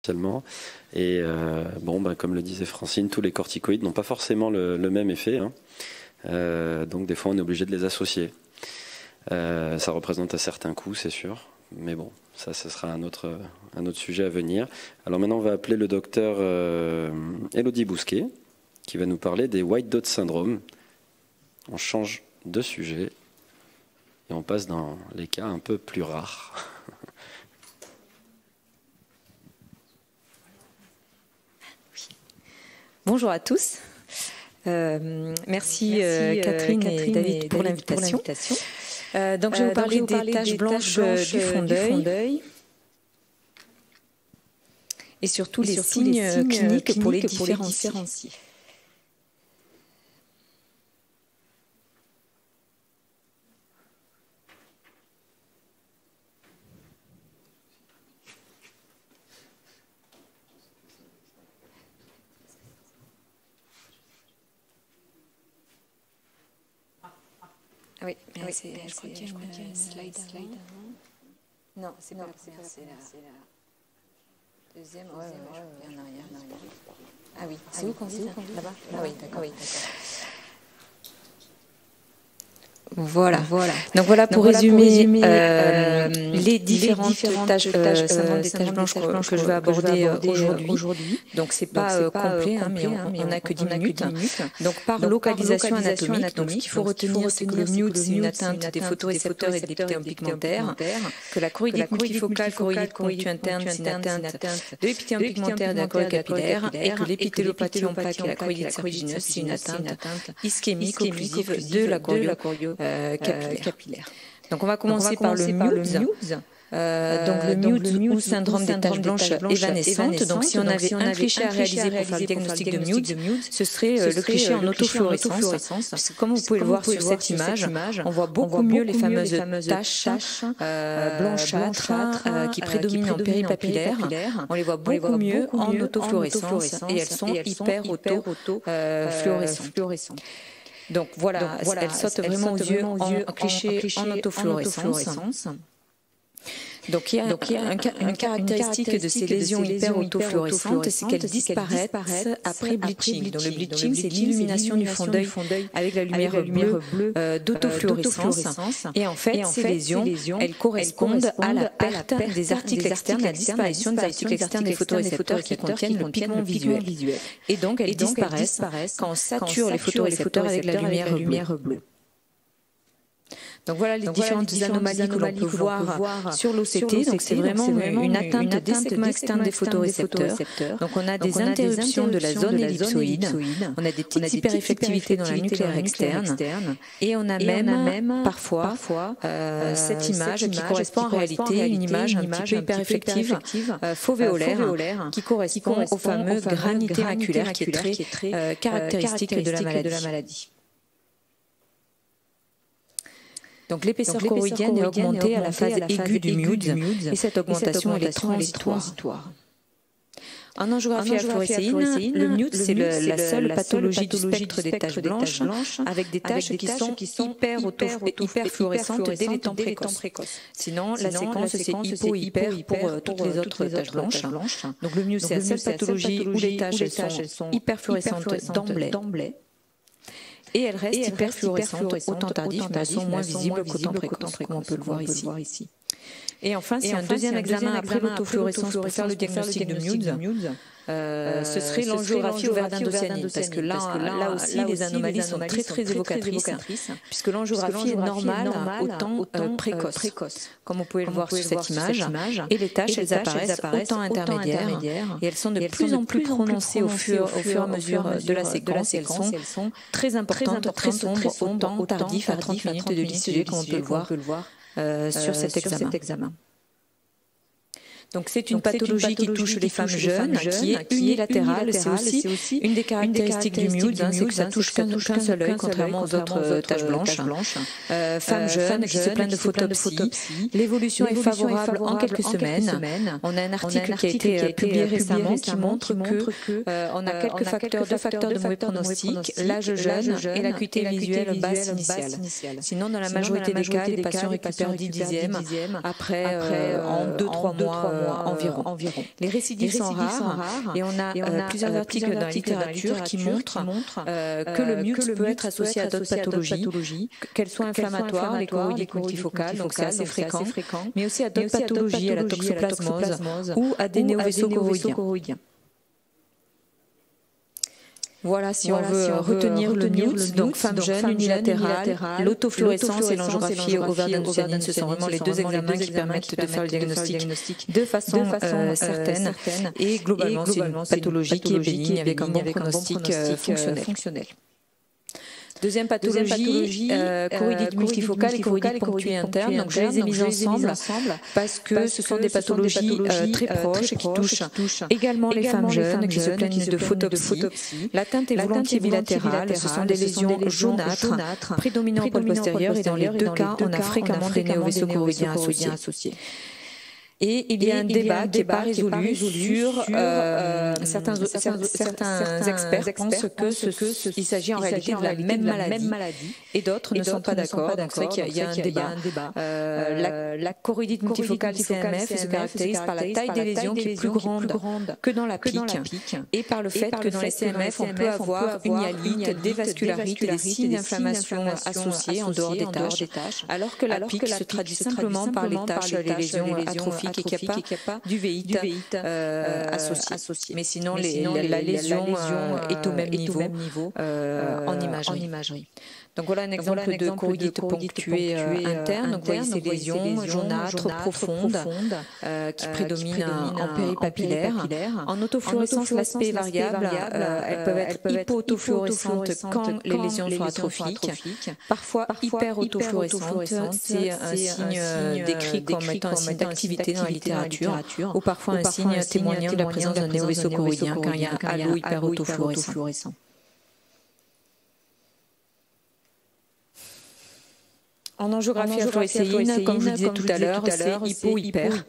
potentiellement. Et comme le disait Francine, tous les corticoïdes n'ont pas forcément le même effet, hein. Donc des fois on est obligé de les associer. Ça représente un certain coût, c'est sûr, mais bon, ça ce sera un autre sujet à venir. Alors maintenant on va appeler le docteur Élodie Bousquet, qui va nous parler des White Dot Syndrome. On change de sujet et on passe dans les cas un peu plus rares. Bonjour à tous. Merci Catherine et David pour l'invitation. Donc je vais vous parler des taches blanches du fond d'œil et surtout les signes cliniques pour les différencier. Oui, je crois qu'il y a une slide avant. Non, c'est pas la première, c'est la deuxième. Il y en a rien. Ah oui, c'est où qu'on dit ça? Là-bas? Ah oui, d'accord. Voilà. Donc voilà pour résumer les différentes tâches, syndrome des taches blanches que je vais aborder aujourd'hui. Donc c'est pas complet, mais on n'a que 10 minutes. Donc par localisation anatomique, donc ce qu'il faut retenir, c'est que le MUD, c'est une atteinte des photorécepteurs et des épithéliums pigmentaires, que la choroïdite multifocale, choroïdite ponctue interne, c'est une atteinte de l'épithélium pigmentaire et de la choroïde capillaire, et que l'épithélopathie en plaques et la choroïdite serpigineuse, c'est une atteinte ischémique occlusive de la choriocapillaire. Donc on va commencer par le MUDS. Donc le MUDS ou syndrome des taches blanches évanescentes. Donc si on avait un cliché à réaliser pour faire le diagnostic de MUDS, ce serait le cliché en autofluorescence. Parce que comme vous pouvez le voir sur cette image, on voit beaucoup mieux les fameuses taches blanchâtres qui prédominent en péripapillaire. On les voit beaucoup mieux en autofluorescence et elles sont hyper autofluorescentes. Donc voilà, elle saute vraiment aux yeux en cliché en autofluorescence. Donc il y a une caractéristique de ces lésions hyper autofluorescentes, c'est qu'elles disparaissent après bleaching. Donc le bleaching, c'est l'illumination du fond d'œil avec la lumière bleue d'autofluorescence. Et en fait, ces lésions, elles correspondent à la perte des articles externes, à la disparition des articles externes des photorécepteurs qui contiennent le pigment visuel. Et donc elles disparaissent quand on sature les photorécepteurs avec la lumière bleue. Donc voilà les différentes anomalies que l'on peut voir sur l'OCT. Donc c'est vraiment une atteinte des segments externes des photorécepteurs. Donc on a des interruptions de la zone ellipsoïde, on a des petites hypereffectivités dans la nucléaire externe, et on a même parfois cette image qui correspond en réalité à une image un petit peu hypereffective fovéolaire qui correspond au fameux granité maculaire qui est très caractéristique de la maladie. Donc l'épaisseur choroïdienne est augmentée à la phase aiguë du MUDS et cette augmentation elle est transitoire. En angiographie à fluorescéine, le MUDS c'est la seule pathologie du spectre des taches blanches avec des taches qui sont hyper fluorescentes dès les temps précoces. Sinon la séquence c'est hypo et hyper pour toutes les autres taches blanches. Donc le MUDS c'est la seule pathologie où les taches sont hyper fluorescentes d'emblée. Et elles restent hyperfluorescentes au temps tardif, mais elles sont moins visibles qu'au temps précoce, comme on peut le voir ici. Et enfin, c'est un deuxième examen après l'autofluorescence pour faire le diagnostic de MUDS. Ce serait l'angiographie au verdin d'ocyanine, parce que là aussi, les anomalies sont très évocatrices, puisque l'angiographie est normale au temps précoce, comme vous pouvez le voir sur cette image. Et les taches, elles apparaissent au temps intermédiaire, et elles sont de plus en plus prononcées au fur et à mesure de la séquence, et elles sont très importantes, très sombres, au temps tardif, à 30 minutes de l'ICG, comme on peut le voir sur cet examen. Donc c'est une pathologie qui touche les femmes jeunes, qui est unilatérale. C'est aussi une des caractéristiques du MUDS, c'est que ça touche qu'un seul œil, contrairement aux autres taches blanches. Femmes jeunes qui se plaignent de photopsie. L'évolution est favorable en quelques semaines. On a un article qui a été publié récemment qui montre que on a deux facteurs de mauvais pronostic, l'âge jeune et l'acuité visuelle basse initiale. Sinon, dans la majorité des cas, les patients récupèrent 10 dixièmes après en 2-3 mois environ. Les récidives sont rares et on a plusieurs articles dans la littérature qui montrent que le MUX peut être associé à d'autres pathologies, qu'elles soient inflammatoires, les choroïdites multifocales, donc c'est assez fréquent, mais aussi à d'autres pathologies, à la toxoplasmose ou à des néovaisseaux choroïdiens. Voilà, si on veut retenir le MUX, donc femme jeune, unilatérale, l'autofluorescence et l'angiographie ovaire d'Andujanine, ce sont vraiment les deux examens qui permettent de faire le diagnostic de façon certaine. Et globalement, c'est une pathologie qui est bénigne avec un bon pronostic fonctionnel. Deuxième pathologie, choroïdite multifocale et choroïdite ponctuée interne. Donc je les ai mises ensemble parce que ce sont des pathologies très proches qui touchent également les femmes jeunes qui se plaignent de photopsie. L'atteinte est volontiers bilatérale. Ce sont des lésions jaunâtres, prédominant au pôle postérieur et dans les deux cas, on a fréquemment des néovaisseaux choroïdiens associés. Et il y a un débat qui n'est pas résolu sur certains experts pensent qu'il s'agit en réalité de la même maladie et d'autres ne sont pas d'accord. Donc c'est vrai qu'il y a un débat. La choroïdite multifocale CMF se caractérise par la taille des lésions qui est plus grande que dans la pique et par le fait que dans les CMF on peut avoir une hyalite, des vascularites et des signes d'inflammation associés en dehors des tâches, alors que la pique se traduit simplement par les tâches, les lésions atrophiques et qu'il n'y a pas d'uvéite associé. Mais sinon, la lésion est au même niveau en imagerie. Donc voilà un exemple de choroïdite ponctuée interne. Donc vous voyez ces lésions jaunâtres profondes qui prédominent en péripapillaire. En autofluorescence, l'aspect est variable. Elles peuvent être hypo-autofluorescentes quand les lésions sont atrophiques. Parfois hyper-autofluorescentes, c'est un signe décrit comme étant un signe d'activité dans la littérature ou parfois un signe témoignant de la présence d'un néovaisseau choroïdien quand il y a un halo hyper-autofluorescent. En angiographie à fluorescéine, comme je vous disais tout à l'heure, c'est hypo-hyper.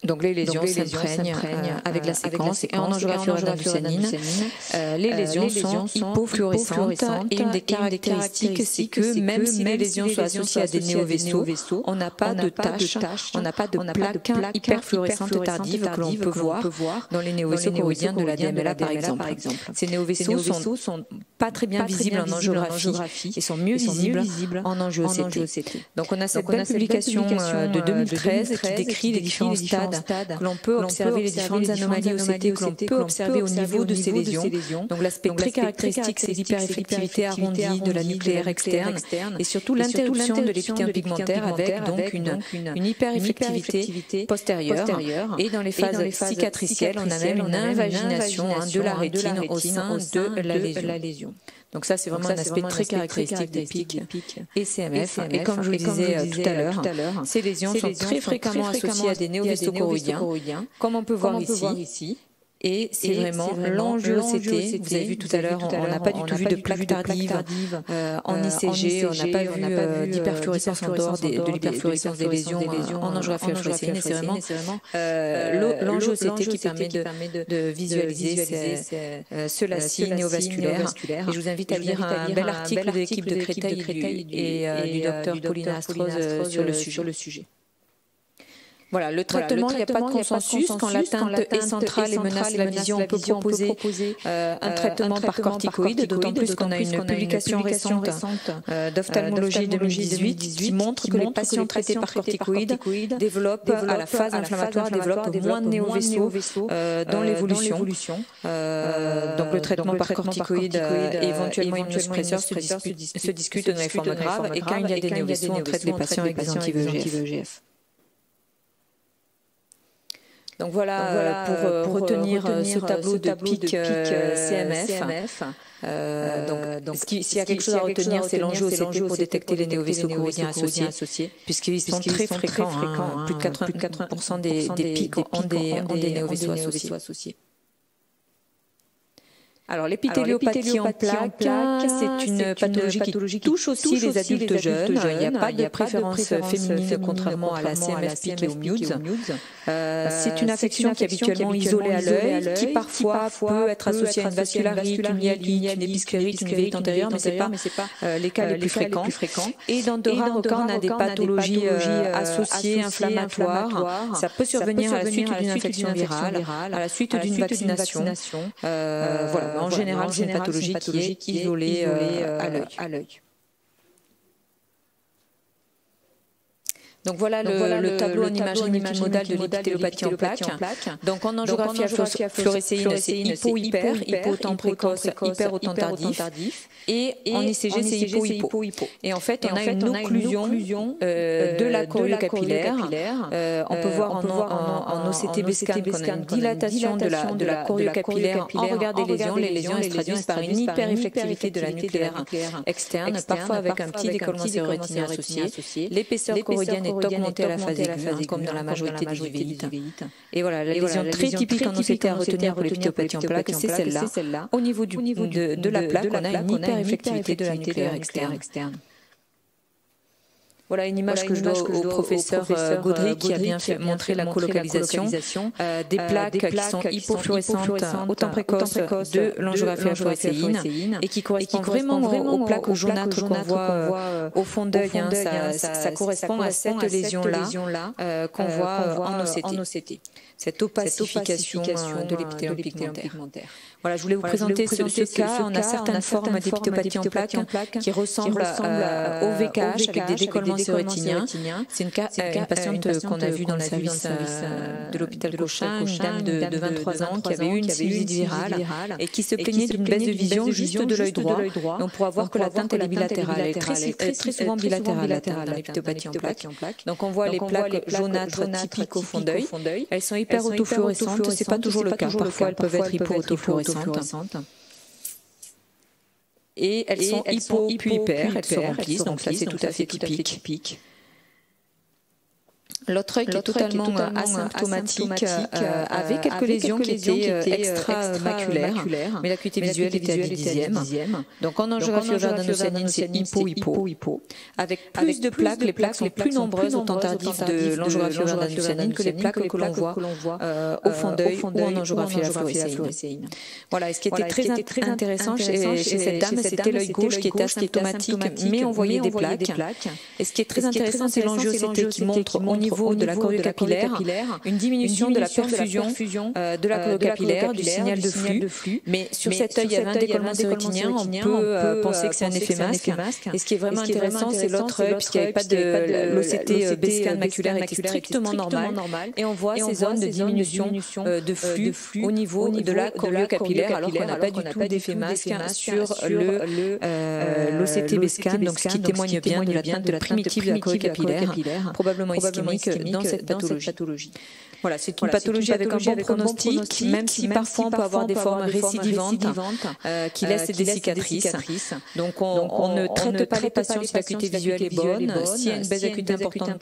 Donc les lésions s'imprègnent avec la séquence et en angiographie d'Andujanine, les lésions sont hypofluorescentes et une des caractéristiques c'est que même si les lésions sont associées à des néovaisseaux, on n'a pas de taches, on n'a pas de plaques hyperfluorescentes tardives que l'on peut voir dans les néovaisseaux choroïdiens de la DMLA par exemple. Ces néovaisseaux sont pas très bien visibles en angiographie et sont mieux visibles en angio-OCT. Donc on a cette belle publication de 2013 qui décrit les différents stades que l'on peut observer, les différentes anomalies OCT que l'on peut observer au niveau de ces lésions. Donc l'aspect très caractéristique, c'est l'hypereffectivité arrondie de la nucléaire externe et surtout l'interruption de l'épithèle pigmentaire avec donc une hypereffectivité postérieure. Et dans les phases cicatricielles, on a même une invagination de la rétine au sein de la lésion. Donc ça, c'est vraiment un aspect très caractéristique des piques et CMF. Et comme je vous le disais tout à l'heure, ces lésions sont très fréquemment associées à des néovaisseaux choroïdiens, comme on peut voir ici. Et c'est vraiment l'angio-OCT. Vous avez vu tout à l'heure, on n'a pas du tout vu de plaques tardives en ICG, on n'a pas vu d'hyperfluorescence en dehors de l'hyperfluorescence des lésions en angiographie fluorescéine. C'est vraiment l'angio-OCT qui permet de visualiser ce lacis néovasculaire. Et je vous invite à lire un bel article de l'équipe de Créteil et du docteur Pauline Astroz sur le sujet. Voilà, le traitement, il n'y a pas de consensus. Quand l'atteinte est centrale et menace la vision, on peut proposer un traitement par corticoïde, d'autant plus qu'on a une publication récente d'ophtalmologie 2018 qui montre que les patients traités par corticoïdes développent, à la phase inflammatoire, développent moins de néovaisseaux dans l'évolution. Donc le traitement par corticoïde et éventuellement immunosuppresseur se discute dans les formes graves et quand il y a des néovaisseaux, on traite les patients avec des anti-VEGF. Donc voilà, pour retenir ce tableau de pic CMF. Donc s'il y a quelque chose à retenir, c'est l'angio-OCT pour détecter les néovaisseaux choroïdiens associés, puisqu'ils sont très fréquents. Plus de 80% des pics ont des néovaisseaux associés. Alors, l'épitéliopathie en plaques, c'est une pathologie qui touche aussi les adultes jeunes. Il n'y a pas de préférence féminine, contrairement à la CMFP et au MUDS. C'est une affection qui est habituellement isolée à l'œil, qui parfois peut être associée à une vascularite, une myalite, une épisclérite, une uvérite antérieure, mais ce n'est pas les cas les plus fréquents. Et dans de rares cas, on a des pathologies associées, inflammatoires. Ça peut survenir à la suite d'une infection virale, à la suite d'une vaccination. Voilà. En général, c'est une pathologie qui est isolée à l'œil. Donc voilà le tableau en imagerie multimodale de l'épitéliopathie en plaques. Donc en angiographie à fluorécéine, c'est hypo-hyper, hypo au temps précoce, hyper au temps tardif. Et en ICG, c'est hypo-hypo. Et en fait, on a une occlusion de la chorioe capillaire. On peut voir en OCT scan qu'on a une dilatation de la chorioe capillaire en regard des lésions. Les lésions se traduisent par une hypereffectivité de la nucléaire externe, parfois avec un petit décollement cérébratinien associé. L'épaisseur choroïdienne est augmentée à la phase aiguë, comme dans la majorité des uveites. Et voilà, la lésion très typique en OCT à retenir pour l'épitéliopathie en plaques, c'est celle-là. Au niveau de la plaque, on a une hypereffectivité de la nucléaire externe. Voilà une image que je dois au professeur Gaudry qui a bien fait montrer la colocalisation des plaques qui sont hypofluorescentes au temps précoce de l'angiographie à fluorécéine et qui correspond vraiment aux plaques jaunâtres qu'on voit au fond d'œil. Ça correspond à cette lésion-là qu'on voit en OCT. Cette opacification de l'épithélium pigmentaire. Voilà, je voulais vous présenter ce cas. On a certaines formes d'épitéliopathie en plaques qui ressemblent au VKH avec des décollements cérébratiens. C'est une patiente qu'on a vue dans le service de l'hôpital Cochin, une dame de 23 ans qui avait eu une sinusite virale et qui se plaignait d'une baisse de vision juste de l'œil droit. Et on pourra voir que la teinte est bilatérale. Elle est très souvent bilatérale dans l'épitéliopathie en plaques. Donc on voit les plaques jaunâtres typiques au fond d'œil. Elles sont hyper autofluorescentes, c'est pas toujours le cas. Parfois, elles peuvent être hypo-autofluorescentes. Et elles sont hypo puis hyper, elles se remplissent, donc ça c'est tout à fait typique. L'autre œil qui est totalement asymptomatique avait quelques lésions qui étaient extramaculaires, mais l'acuité visuelle était à 10e. Donc en angiographie au jardin océanine, c'est hypo. Avec plus de plaques, les plaques sont plus nombreuses au temps tardif de l'angiographie au jardin océanine que les plaques que l'on voit au fond d'œil ou en angiographie à fluorécéine. Voilà, et ce qui était très intéressant chez cette dame, c'était l'œil gauche qui était asymptomatique, mais on voyait des plaques. Et ce qui est très intéressant, c'est l'angio-CT qui montre au niveau de la chorioe capillaire, une diminution de la perfusion de la chorioe capillaire, du signal de flux. Mais sur cet œil, il y avait un décollement cérébratinien, on peut penser que c'est un effet masque. Et ce qui est vraiment intéressant, c'est l'autre œil, puisqu'il n'y avait pas de l'OCT B-scan maculaire était strictement normal. Et on voit ces zones de diminution de flux au niveau de la chorioe capillaire, alors qu'on n'a pas du tout d'effet masque sur l'OCT B-scan, donc ce qui témoigne bien de la teinte primitive de la chorioe capillaire, probablement ischémique dans cette pathologie. Voilà, c'est une pathologie avec un bon pronostic, même si parfois on peut avoir des formes récidivantes qui laissent des cicatrices. Donc on ne traite pas les patients si l'acuité visuelle est bonne. S'il y a une baisse d'acuité importante,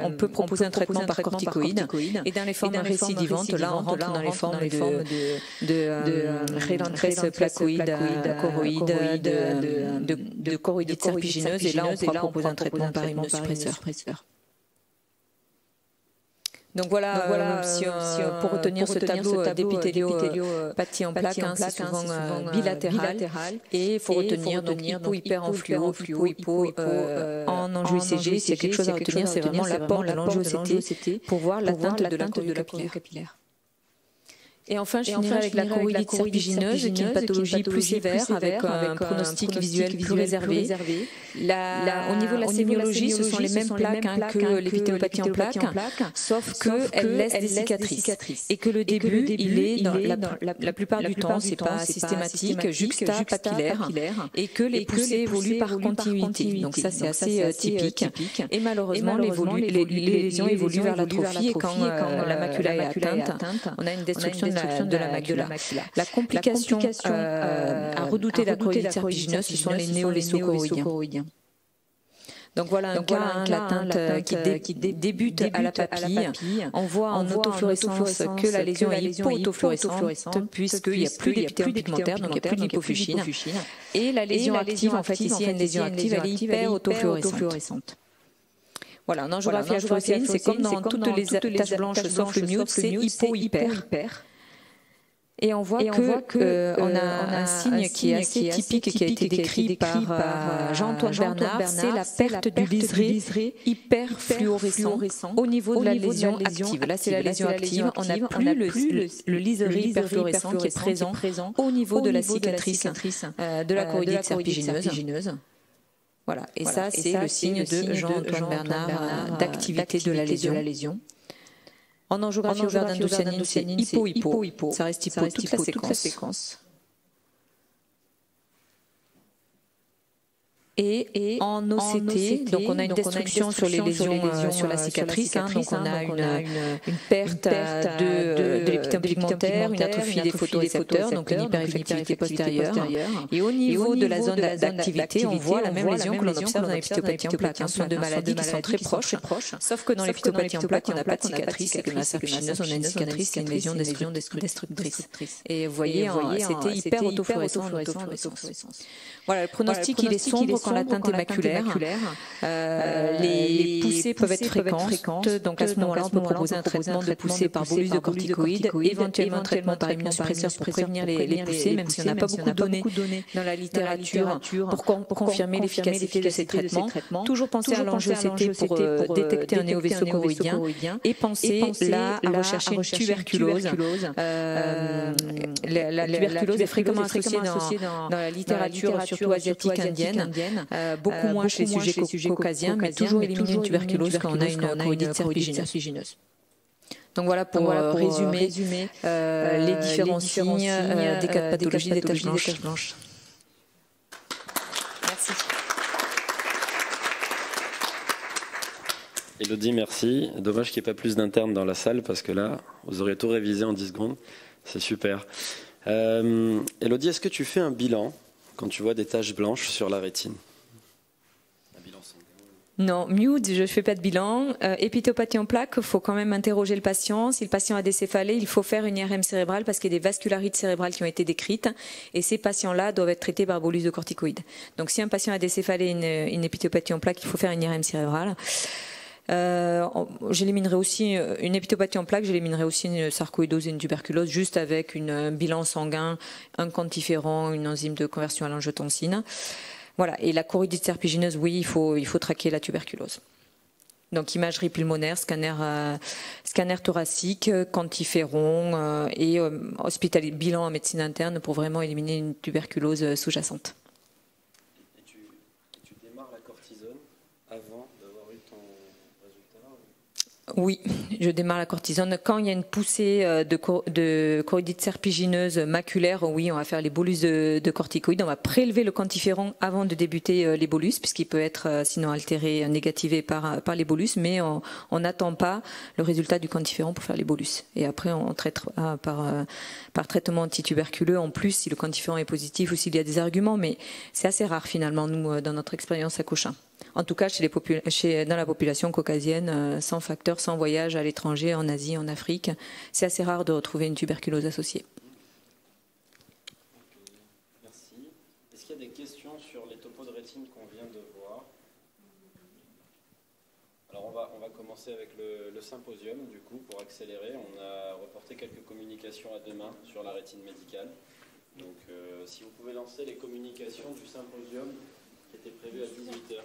on peut proposer un traitement par corticoïde. Et dans les formes récidivantes, là on rentre dans les formes de relentresse placoïde, choroïde, de choroïdite serpigineuse. Et là on pourra proposer un traitement par immunosuppresseur. Donc voilà, pour retenir ce tableau d'épitéliopathie en plaques, c'est souvent bilatéral. Et il faut retenir donc hypo-hyper en hypo en angio-ICG. S'il y a quelque chose à retenir, c'est vraiment l'apport de l'angio-CT pour voir l'atteinte de la chorioe capillaire. Et enfin, je finirai avec la choroïdite serpigineuse, qui est une pathologie plus sévère, avec un pronostic visuel plus réservé. Au niveau de la sémiologie, ce sont les mêmes plaques que l'épitéliopathie en plaques, sauf qu'elles laissent des cicatrices. Et que le début, il est, la plupart du temps, c'est pas systématique, juxtapapillaire, et que les poussées évoluent par continuité. Donc ça, c'est assez typique. Et malheureusement, les lésions évoluent vers l'atrophie, et quand la macula est atteinte, on a une destruction de la macula. La complication à redouter de la choroïdite serpigineuse, ce sont les néolésochoroïdiens. Donc voilà un cas, l'atteinte qui débute à la papille. On voit en autofluorescence que la lésion est hypo-autofluorescente puisqu'il n'y a plus d'épithélium pigmentaire, donc il n'y a plus de lipofuscine. Et la lésion active, en fait, ici, une lésion active, elle est hyper-autofluorescente. Voilà, en angiographie alpha-leucéine, c'est comme dans toutes les taches blanches sauf le mute, c'est hypo-hyper. Et on voit qu'on a un signe qui est assez typique et qui a été décrit par Jean-Antoine Bernard, c'est la perte du liseré hyperfluorescent au niveau de la lésion active. Là, c'est la lésion active. On n'a plus le liseré hyperfluorescent qui est présent au niveau de la cicatrice de la choroïdite serpigineuse. Voilà, et ça, c'est le signe de Jean-Antoine Bernard d'activité de la lésion. En angiographie ouverte d'indocyanine, c'est hypo-hypo. Ça reste hypo toute la séquence. Et en OCT, donc on a une destruction sur les lésions sur la cicatrice, donc on a une perte de l'épithélium pigmentaire, une atrophie des photorécepteurs, donc une hypereffectivité postérieure. Et au niveau de la zone d'activité, on voit la même lésion que l'on observe dans l'épithéopathie en plaques. Ce sont deux maladies qui sont très proches, sauf que dans l'épithéopathie en plaques, on n'a pas de cicatrice, et que dans la serpigineuse, on a une cicatrice, c'est une lésion destructrice. Et vous voyez, c'était hyper autofluorescent. Voilà, le pronostic, il est sombre quand l'atteinte est maculaire. Les poussées peuvent être fréquentes. Donc à ce moment-là, on peut proposer un traitement de poussée par bolus de corticoïdes, éventuellement un traitement par immunosuppresseur pour prévenir les poussées, même si on n'a pas beaucoup de données dans la littérature pour confirmer l'efficacité de ces traitements. Toujours penser à l'angio-CT pour détecter un néovaisseau choroïdien et penser là à rechercher une tuberculose. La tuberculose est fréquemment associée dans la littérature, surtout asiatique, indienne. Beaucoup moins chez les sujets caucasiens, mais toujours éliminer une tuberculose quand on a une choroïdite serpigineuse. Donc voilà pour résumer les différents signes des cas de pathologie des taches blanches. Merci. Élodie, merci. Dommage qu'il n'y ait pas plus d'internes dans la salle parce que là, vous aurez tout révisé en 10 secondes. C'est super. Élodie, est-ce que tu fais un bilan quand tu vois des taches blanches sur la rétine? Non, mute, je ne fais pas de bilan. Épithéopathie en plaques, il faut quand même interroger le patient. Si le patient a des céphalées, il faut faire une IRM cérébrale parce qu'il y a des vascularites cérébrales qui ont été décrites et ces patients-là doivent être traités par bolus de corticoïdes. Donc si un patient a des céphalées et une épithéopathie en plaques, il faut faire une IRM cérébrale. J'éliminerai aussi une épithéopathie en plaques, j'éliminerai aussi une sarcoïdose et une tuberculose juste avec un bilan sanguin, un quantiféron, une enzyme de conversion à l'angiotensine. Voilà. Et la choroïdite serpigineuse, oui, il faut traquer la tuberculose. Donc imagerie pulmonaire, scanner thoracique, quantiféron et bilan en médecine interne pour vraiment éliminer une tuberculose sous-jacente. Et tu démarres la cortisone avant d'avoir eu ton résultat? Oui, je démarre la cortisone. Quand il y a une poussée de choroïdite serpigineuse maculaire, oui, on va faire les bolus de corticoïdes. On va prélever le quantiféron avant de débuter les bolus, puisqu'il peut être sinon altéré, négativé par les bolus, mais on n'attend pas le résultat du quantiféron pour faire les bolus. Et après, on traite par traitement antituberculeux, en plus, si le quantiféron est positif ou s'il y a des arguments, mais c'est assez rare finalement, nous, dans notre expérience à Cochin. En tout cas, dans la population caucasienne, sans facteur, sans voyage à l'étranger, en Asie, en Afrique, c'est assez rare de retrouver une tuberculose associée. Merci. Est-ce qu'il y a des questions sur les topos de rétine qu'on vient de voir? Alors on va commencer avec le symposium, du coup, pour accélérer. On a reporté quelques communications à demain sur la rétine médicale. Donc si vous pouvez lancer les communications du symposium qui était prévu à 18h.